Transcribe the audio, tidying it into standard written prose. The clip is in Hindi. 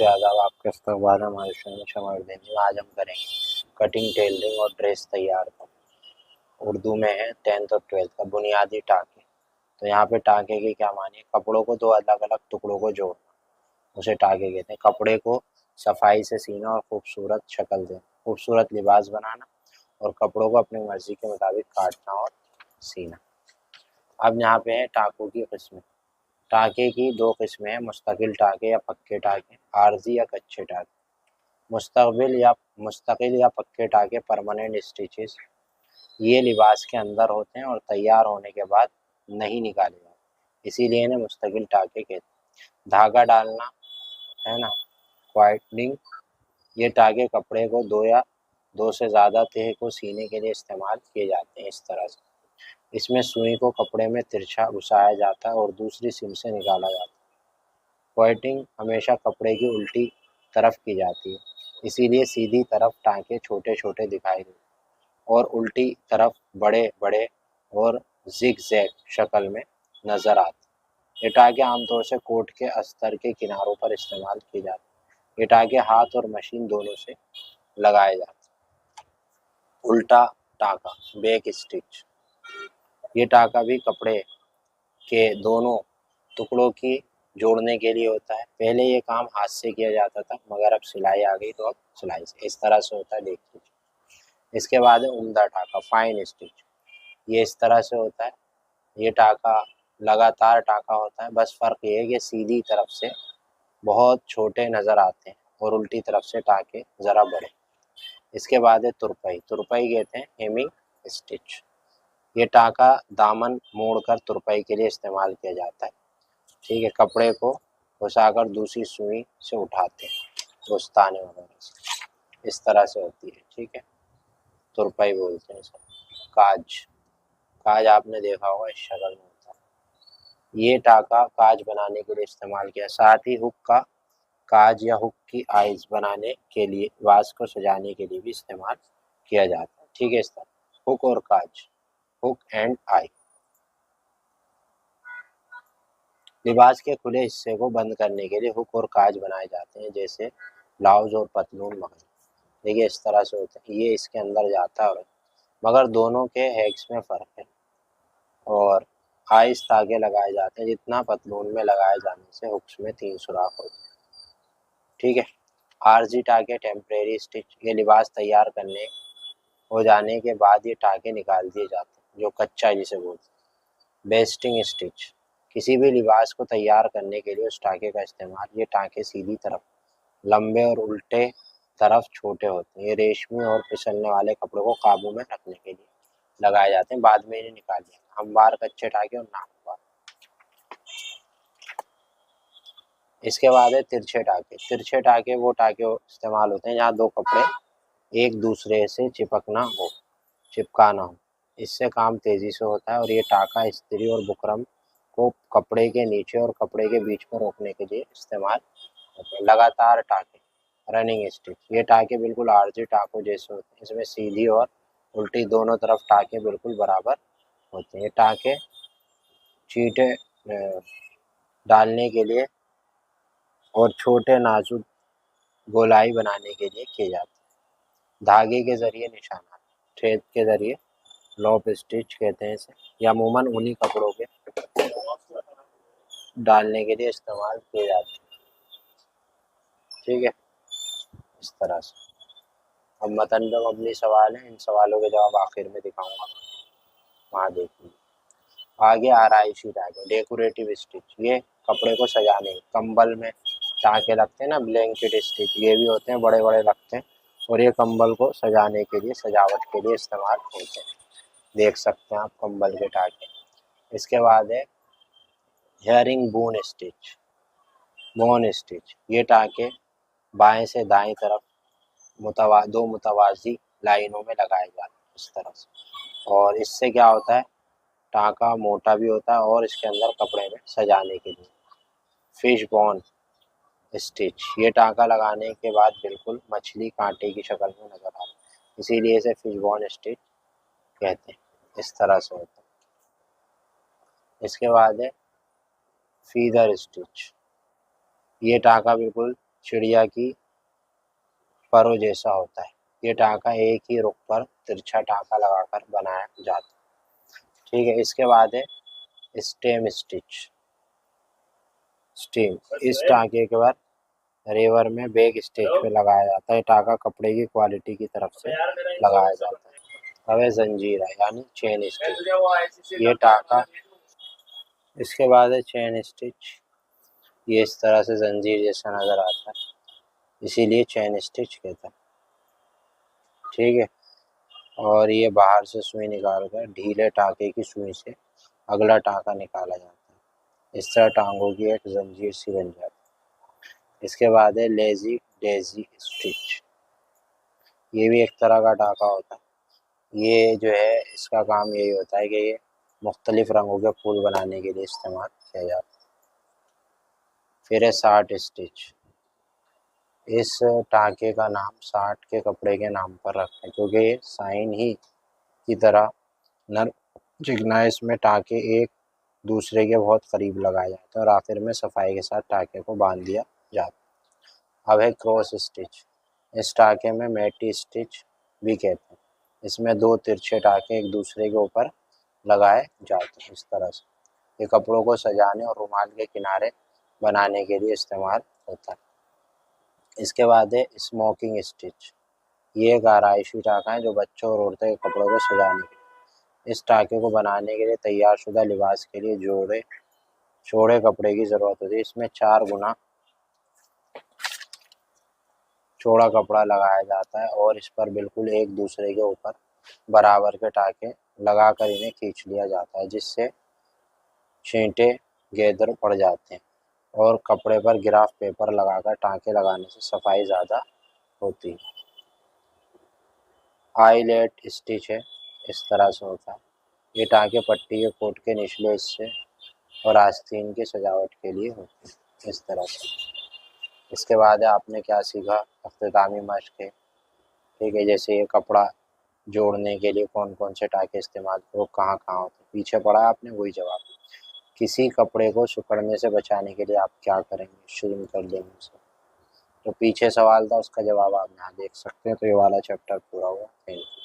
दोस्तों आदाब, आपका इस्तकबाल हमारे शो में शमर्दीन जी। आज हम करेंगे कटिंग, टेलरिंग और ड्रेस तैयार करना। उर्दू में है 10th और 12th का बुनियादी टाके। तो यहाँ पे टाके की क्या मानी है? कपड़ों को दो अलग अलग टुकड़ों को जोड़ना, उसे टाके कहते हैं। कपड़े को सफाई से सीना और खूबसूरत शक्ल देना, खूबसूरत लिबास बनाना और कपड़ों को अपनी मर्जी के मुताबिक काटना और सीना। अब यहाँ पे है टाकों की किस्में। टाके की दो किस्में हैं, मुस्तकिल टाके या पक्के टाके, आरजी या कच्चे टाके। मुस्तकिल या पक्के टाके परमानेंट स्टिचेस, ये लिबास के अंदर होते हैं और तैयार होने के बाद नहीं निकाले जाते, इसीलिए इन्हें मुस्तकिल टाके कहते हैं। धागा डालना है ना, क्वाइटनिंग, ये टाके कपड़े को दो या दो से ज़्यादा तह को सीने के लिए इस्तेमाल किए जाते हैं। इस तरह से इसमें सुई को कपड़े में तिरछा घुसाया जाता है और दूसरी सिम से निकाला जाता है। क्वाइटिंग हमेशा कपड़े की उल्टी तरफ की जाती है, इसीलिए सीधी तरफ टाँके छोटे छोटे दिखाई देते और उल्टी तरफ बड़े बड़े और जिग-जैग शक्ल में नज़र आते। ये टाँके आमतौर से कोट के अस्तर के किनारों पर इस्तेमाल किए जाते हैं। ये टाँके हाथ और मशीन दोनों से लगाए जाते हैं। उल्टा टाँका, बैक स्टिच, ये टाँका भी कपड़े के दोनों टुकड़ों की जोड़ने के लिए होता है। पहले ये काम हाथ से किया जाता था, मगर अब सिलाई आ गई तो अब सिलाई से इस तरह से होता है, देख लीजिए। इसके बाद है उम्दा टाका, फाइन स्टिच, ये इस तरह से होता है। ये टाका लगातार टाका होता है, बस फ़र्क ये है कि सीधी तरफ से बहुत छोटे नज़र आते हैं और उल्टी तरफ से टाके ज़रा बड़े। इसके बाद है तुरपाई, तुरपाई कहते हैं हेमिंग स्टिच, ये टाका दामन मोड़कर तुरपाई के लिए इस्तेमाल किया जाता है। ठीक है, कपड़े को घुसाकर दूसरी सुई से उठाते हैं, दोस्ताने वगैरह से, इस तरह से होती है। ठीक है, तुरपाई बोलते हैं इसको। काज, काज आपने देखा होगा इस शक्ल में होता है। ये टाका काज बनाने के लिए इस्तेमाल किया, साथ ही हुक का काज या हुक की आइज बनाने के लिए, वास को सजाने के लिए भी इस्तेमाल किया जाता है। ठीक है, इस तरह हुक और काज, हुक एंड आई। लिबास के खुले हिस्से को बंद करने के लिए हुक और काज बनाए जाते हैं, जैसे ब्लाउज और पतलून वगैरह। देखिए इस तरह से होता है, ये इसके अंदर जाता है, मगर दोनों के हैक्स में फ़र्क है। और आइस तागे लगाए जाते हैं, जितना पतलून में लगाए जाने से हुक्स में 3 सुराख होते हैं। ठीक है, आरजी टाके, टेम्परेरी स्टिच, ये लिबास तैयार करने हो जाने के बाद ये टाके निकाल दिए जाते हैं, जो कच्चा जिसे बोलते हैं। बेस्टिंग स्टिच, किसी भी लिबास को तैयार करने के लिए उस टाके का इस्तेमाल। ये टाके सीधी तरफ लंबे और उल्टे तरफ छोटे होते हैं। ये रेशमी और फिसलने वाले कपड़ों को काबू में रखने के लिए लगाए जाते हैं, बाद में इन्हें निकाल दिया। हमवार, कच्चे टाके और नामवार। इसके बाद है तिरछे टाके। तिरछे टाके वो टाके इस्तेमाल होते हैं जहाँ दो कपड़े एक दूसरे से चिपका ना हो, इससे काम तेजी से होता है और ये टाका स्त्री और बुकरम को कपड़े के नीचे और कपड़े के बीच में रोकने के लिए इस्तेमाल होते हैं। लगातार टाके, रनिंग स्टिच, ये टाके बिल्कुल आरजी टाकों जैसे होते हैं, इसमें सीधी और उल्टी दोनों तरफ टाके बिल्कुल बराबर होते हैं। ये टाके चीटे डालने के लिए और छोटे नाजुक गोलाई बनाने के लिए किए जाते हैं। धागे के जरिए निशाना, थ्रेड के जरिए लॉप स्टिच कहते हैं इसे, या अमूमन उन्हीं कपड़ों के डालने के लिए इस्तेमाल किए जाते हैं। ठीक है, इस तरह से। अब मतन पे मबनी सवाल हैं, इन सवालों के जवाब आखिर में दिखाऊंगा, वहाँ देखिए। आगे आराइशी टाके, डेकोरेटिव स्टिच, ये कपड़े को सजाने, कंबल में टाके लगते हैं ना, ब्लैंकेट स्टिच, ये भी होते हैं, बड़े बड़े लगते हैं और ये कंबल को सजाने के लिए, सजावट के लिए इस्तेमाल होते हैं। देख सकते हैं आप कंबल के टाके। इसके बाद है हेयरिंग बोन स्टिच, ये टाके बाएं से दाएं तरफ दो मुतवाजी लाइनों में लगाए जाते हैं, इस तरह से। और इससे क्या होता है, टाका मोटा भी होता है और इसके अंदर कपड़े में सजाने के लिए। फिश बोन स्टिच, ये टाका लगाने के बाद बिल्कुल मछली कांटे की शक्ल में नजर आता है, इसीलिए इसे फिश बोन स्टिच कहते हैं। इस तरह से होता है। इसके बाद है फीदर स्टिच, ये टाका बिल्कुल चिड़िया की परों जैसा होता है। ये टाँका एक ही रुख पर तिरछा टाँका लगाकर बनाया जाता है। ठीक है, इसके बाद है स्टेम स्टिच। स्टीम, इस टाँके के बाद रेवर में बैक स्टिच पे लगाया जाता है। टाँका कपड़े की क्वालिटी की तरफ से लगाया जाता है। अब है जंजीरा यानी चेन स्टिच। ये टाँका, इसके बाद है चेन स्टिच। ये इस तरह से जंजीर जैसा नज़र आता है, इसीलिए चेन स्टिच कहता है। ठीक है, और ये बाहर से सुई निकाल कर ढीले टाँके की सुई से अगला टाँका निकाला जाता है। इस तरह टाँगों की एक जंजीर सी बन जाती है। इसके बाद है लेजी डेजी स्टिच। ये भी एक तरह का टाँका होता है। ये जो है इसका काम यही होता है कि ये मुख्तलिफ रंगों के फूल बनाने के लिए इस्तेमाल किया जाता है। फिर है साट स्टिच। इस टाँके का नाम साट के कपड़े के नाम पर रखा है, क्योंकि ये साइन ही की तरह नर चिकना है। इसमें टाँके एक दूसरे के बहुत करीब लगाए जाते हैं और आखिर में सफाई के साथ टाँके को बांध दिया जाता है। अब है क्रॉस स्टिच। इस टाँके में मैटी स्टिच भी कहते हैं। इसमें दो तिरछे टाँके एक दूसरे के ऊपर लगाए जाते हैं इस तरह से। ये कपड़ों को सजाने और रुमाल के किनारे बनाने के लिए इस्तेमाल होता है। इसके बाद है स्मोकिंग स्टिच। ये एक आराइशी टाँका है जो बच्चों और औरतों के कपड़ों को सजाने के लिए, इस टाँके को बनाने के लिए तैयार शुदा लिबास के लिए चौड़े कपड़े की ज़रूरत होती है। इसमें 4 गुना चौड़ा कपड़ा लगाया जाता है और इस पर बिल्कुल एक दूसरे के ऊपर बराबर के टाँके लगाकर इन्हें खींच लिया जाता है, जिससे छींटे गेदर पड़ जाते हैं और कपड़े पर गिराफ पेपर लगाकर टाँके लगाने से सफाई ज़्यादा होती है। आईलेट स्टिच है, इस तरह से होता है। ये टाँके पट्टी के कोट के निचले हिस्से और आस्तीन की सजावट के लिए होते हैं, इस तरह से। इसके बाद है आपने क्या सीखा, अख्तितामी मश्क है। ठीक है, जैसे ये कपड़ा जोड़ने के लिए कौन कौन से टाँके इस्तेमाल करो, कहाँ कहाँ होते हैं, पीछे पढ़ा आपने वही जवाब। किसी कपड़े को सिकुड़ने से बचाने के लिए आप क्या करेंगे, शुरू कर देंगे उसे। तो पीछे सवाल था, उसका जवाब आप यहाँ देख सकते हैं। तो ये वाला चैप्टर पूरा हुआ। Thank you.